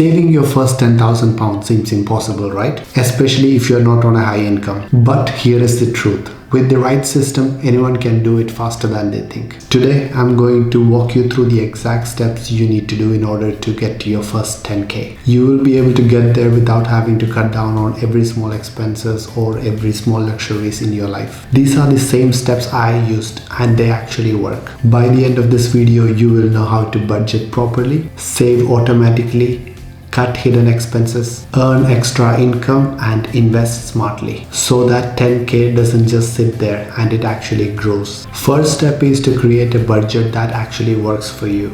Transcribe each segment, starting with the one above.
Saving your first £10,000 seems impossible, right? Especially if you're not on a high income. But here is the truth. With the right system, anyone can do it faster than they think. Today, I'm going to walk you through the exact steps you need to do in order to get to your first 10K. You will be able to get there without having to cut down on every small expenses or every small luxuries in your life. These are the same steps I used and they actually work. By the end of this video, you will know how to budget properly, save automatically, cut hidden expenses, earn extra income and invest smartly so that 10K doesn't just sit there and it actually grows. First step is to create a budget that actually works for you.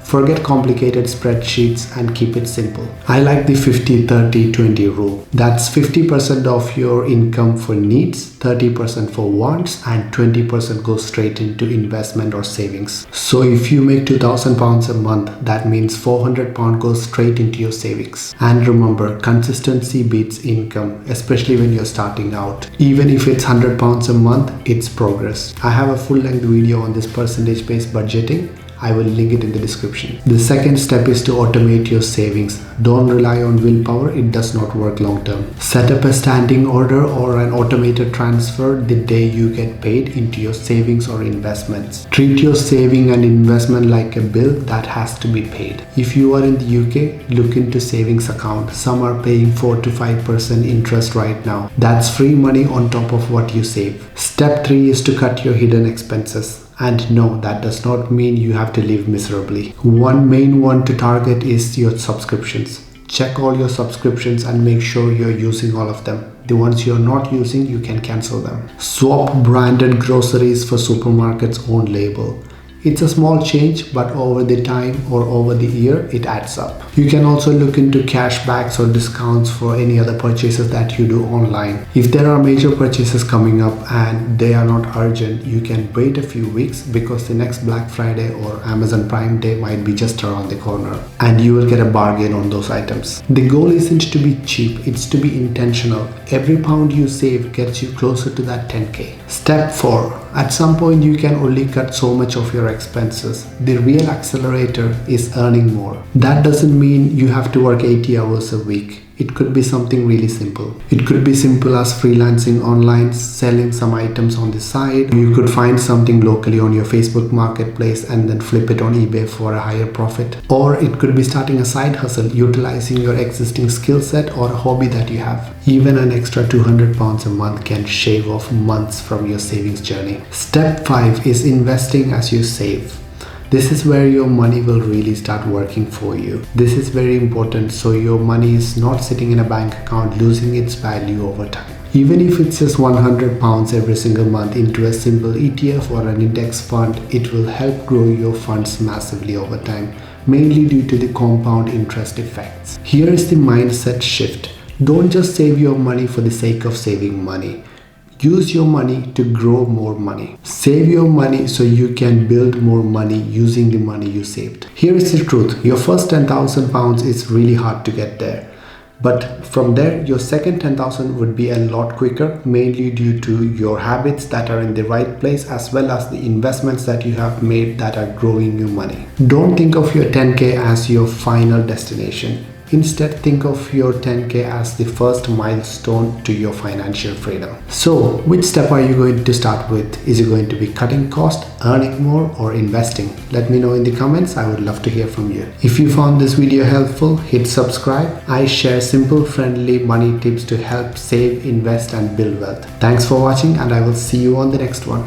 Forget complicated spreadsheets and keep it simple. I like the 50-30-20 rule. That's 50% of your income for needs, 30% for wants, and 20% goes straight into investment or savings. So if you make £2,000 a month, that means £400 goes straight into your savings. And remember, consistency beats income, especially when you're starting out. Even if it's £100 a month, it's progress. I have a full-length video on this percentage-based budgeting. I will link it in the description. The second step is to automate your savings. Don't rely on willpower, it does not work long term. Set up a standing order or an automated transfer the day you get paid into your savings or investments. Treat your saving and investment like a bill that has to be paid. If you are in the UK, look into savings account. Some are paying 4 to 5% interest right now. That's free money on top of what you save. Step 3 is to cut your hidden expenses. And no, that does not mean you have to live miserably. One main one to target is your subscriptions. Check all your subscriptions and make sure you're using all of them. The ones you're not using, you can cancel them. Swap branded groceries for supermarket's own label. It's a small change, but over the time or over the year, it adds up. You can also look into cashbacks or discounts for any other purchases that you do online. If there are major purchases coming up and they are not urgent, you can wait a few weeks because the next Black Friday or Amazon Prime Day might be just around the corner and you will get a bargain on those items. The goal isn't to be cheap, it's to be intentional. Every pound you save gets you closer to that 10K. Step 4. At some point, you can only cut so much of your expenses. The real accelerator is earning more. That doesn't mean you have to work 80 hours a week. It could be something really simple. It could be simple as freelancing online, selling some items on the side. You could find something locally on your Facebook marketplace and then flip it on eBay for a higher profit. Or it could be starting a side hustle, utilizing your existing skill set or a hobby that you have. Even an extra £200 a month can shave off months from your savings journey. Step 5 is investing as you save. This is where your money will really start working for you. This is very important so your money is not sitting in a bank account losing its value over time. Even if it's just £100 every single month into a simple ETF or an index fund, it will help grow your funds massively over time, mainly due to the compound interest effects. Here is the mindset shift. Don't just save your money for the sake of saving money. Use your money to grow more money. Save your money so you can build more money using the money you saved. Here is the truth. Your first £10,000 is really hard to get there. But from there, your second 10,000 would be a lot quicker, mainly due to your habits that are in the right place as well as the investments that you have made that are growing your money. Don't think of your 10K as your final destination. Instead, think of your 10K as the first milestone to your financial freedom. So, which step are you going to start with? Is it going to be cutting cost, earning more, or investing? Let me know in the comments. I would love to hear from you. If you found this video helpful, hit subscribe. I share simple, friendly money tips to help save, invest, and build wealth. Thanks for watching, and I will see you on the next one.